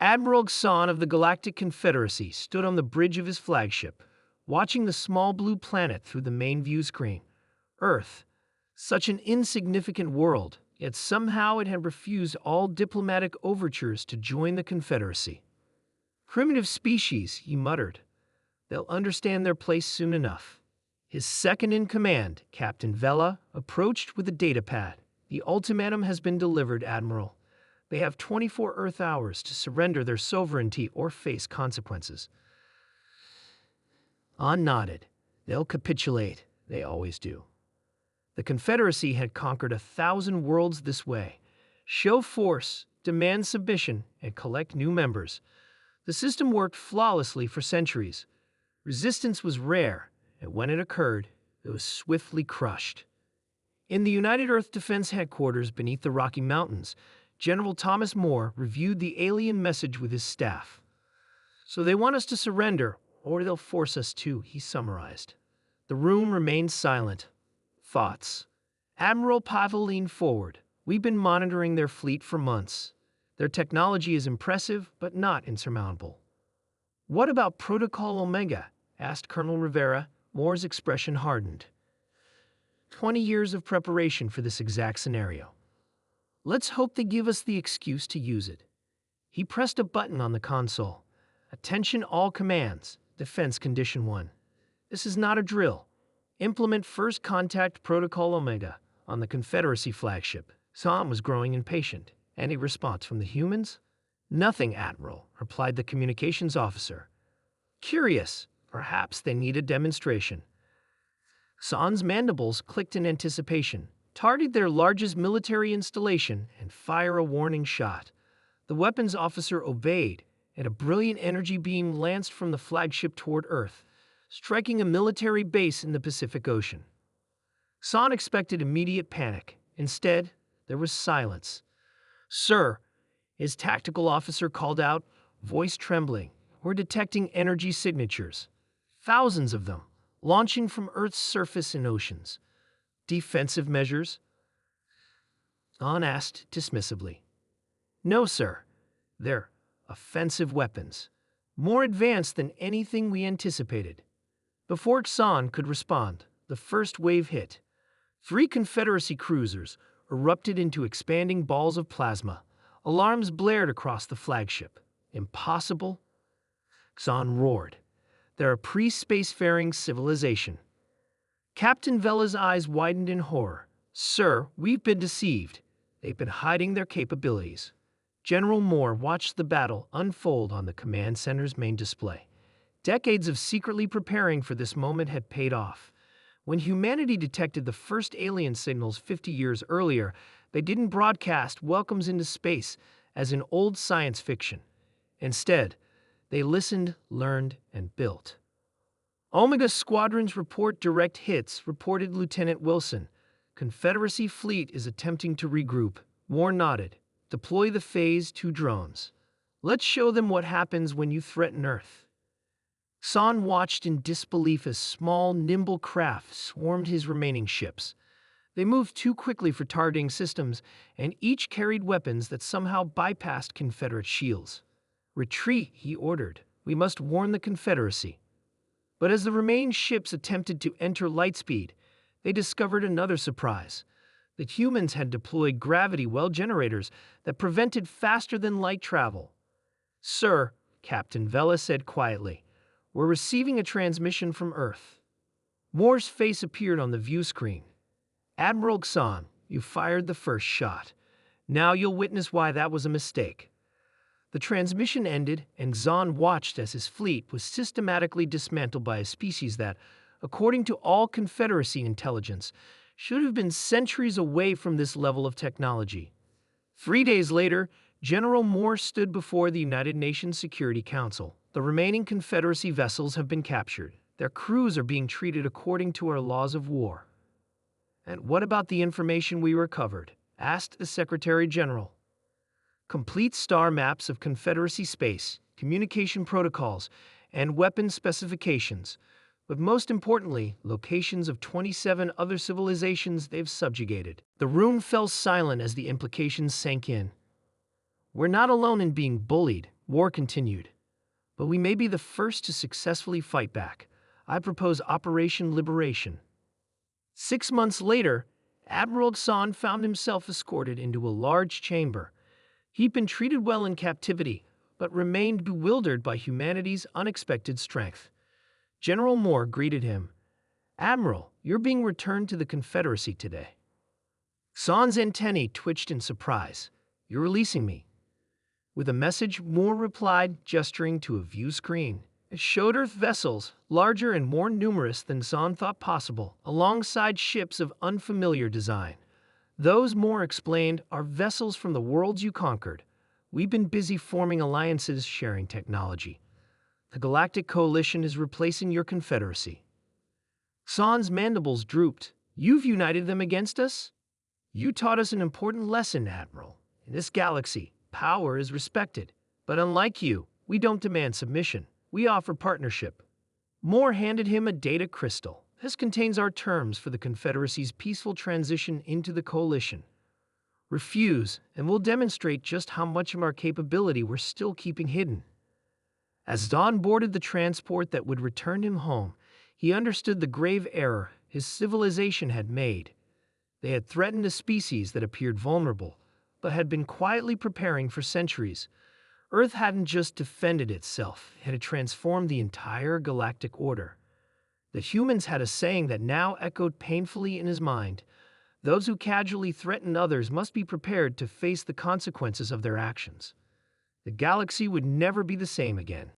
Admiral Xan of the Galactic Confederacy stood on the bridge of his flagship, watching the small blue planet through the main view screen. Earth, such an insignificant world, yet somehow it had refused all diplomatic overtures to join the Confederacy. "Primitive species," he muttered. "They'll understand their place soon enough." His second-in-command, Captain Vela, approached with a datapad. "The ultimatum has been delivered, Admiral. They have 24 Earth hours to surrender their sovereignty or face consequences." An nodded. "They'll capitulate. They always do." The Confederacy had conquered 1,000 worlds this way. Show force, demand submission, and collect new members. The system worked flawlessly for centuries. Resistance was rare, and when it occurred, it was swiftly crushed. In the United Earth Defense Headquarters beneath the Rocky Mountains, General Thomas Moore reviewed the alien message with his staff. "So they want us to surrender, or they'll force us to," he summarized. The room remained silent. Thoughts. Admiral Pavel leaned forward. "We've been monitoring their fleet for months. Their technology is impressive, but not insurmountable." "What about Protocol Omega?" asked Colonel Rivera. Moore's expression hardened. 20 years of preparation for this exact scenario. Let's hope they give us the excuse to use it." He pressed a button on the console. "Attention all commands. Defense Condition 1. This is not a drill. Implement First Contact Protocol Omega on the Confederacy flagship." Sam was growing impatient. "Any response from the humans?" "Nothing, Admiral," replied the communications officer. "Curious. Perhaps they need a demonstration." San's mandibles clicked in anticipation. Target their largest military installation and fire a warning shot. The weapons officer obeyed, and a brilliant energy beam lanced from the flagship toward Earth, striking a military base in the Pacific Ocean. San expected immediate panic. Instead, there was silence. "Sir," his tactical officer called out, voice trembling, "we're detecting energy signatures. Thousands of them, launching from Earth's surface and oceans." "Defensive measures?" San asked dismissively. "No, sir. They're offensive weapons, more advanced than anything we anticipated." Before Xan could respond, the first wave hit. 3 Confederacy cruisers erupted into expanding balls of plasma. Alarms blared across the flagship. "Impossible!" Xan roared. "They're a pre-spacefaring civilization." Captain Vela's eyes widened in horror. "Sir, we've been deceived. They've been hiding their capabilities." General Moore watched the battle unfold on the command center's main display. Decades of secretly preparing for this moment had paid off. When humanity detected the first alien signals 50 years earlier, they didn't broadcast welcomes into space as in old science fiction. Instead, they listened, learned, and built. "Omega Squadrons report direct hits," reported Lieutenant Wilson. "Confederacy fleet is attempting to regroup." Moore nodded. "Deploy the Phase 2 drones. Let's show them what happens when you threaten Earth." San watched in disbelief as small, nimble craft swarmed his remaining ships. They moved too quickly for targeting systems, and each carried weapons that somehow bypassed Confederate shields. "Retreat," he ordered. "We must warn the Confederacy." But as the remaining ships attempted to enter lightspeed, they discovered another surprise. The humans had deployed gravity well generators that prevented faster-than-light travel. "Sir," Captain Vela said quietly, "we're receiving a transmission from Earth." Moore's face appeared on the view screen. "Admiral Xan, you fired the first shot. Now you'll witness why that was a mistake." The transmission ended, and Xan watched as his fleet was systematically dismantled by a species that, according to all Confederacy intelligence, should have been centuries away from this level of technology. 3 days later, General Moore stood before the United Nations Security Council. "The remaining Confederacy vessels have been captured. Their crews are being treated according to our laws of war." "And what about the information we recovered?" asked the Secretary General. "Complete star maps of Confederacy space, communication protocols, and weapon specifications, but most importantly, locations of 27 other civilizations they've subjugated." The room fell silent as the implications sank in. "We're not alone in being bullied," War continued, but we may be the first to successfully fight back. I propose Operation Liberation. 6 months later, Admiral San found himself escorted into a large chamber. He'd been treated well in captivity, but remained bewildered by humanity's unexpected strength. General Moore greeted him. Admiral, you're being returned to the Confederacy today. San's antennae twitched in surprise. You're releasing me. With a message, Moore replied, gesturing to a view screen. It showed Earth vessels, larger and more numerous than San thought possible, alongside ships of unfamiliar design. Those, Moore explained, are vessels from the worlds you conquered. We've been busy forming alliances, sharing technology. The Galactic Coalition is replacing your Confederacy. San's mandibles drooped. You've united them against us? You taught us an important lesson, Admiral. In this galaxy, power is respected. But unlike you, we don't demand submission. We offer partnership. Moore handed him a data crystal. This contains our terms for the Confederacy's peaceful transition into the Coalition. Refuse, and we'll demonstrate just how much of our capability we're still keeping hidden. As Don boarded the transport that would return him home, he understood the grave error his civilization had made. They had threatened a species that appeared vulnerable, but had been quietly preparing for centuries. Earth hadn't just defended itself, it had transformed the entire galactic order. The humans had a saying that now echoed painfully in his mind. Those who casually threaten others must be prepared to face the consequences of their actions. The galaxy would never be the same again.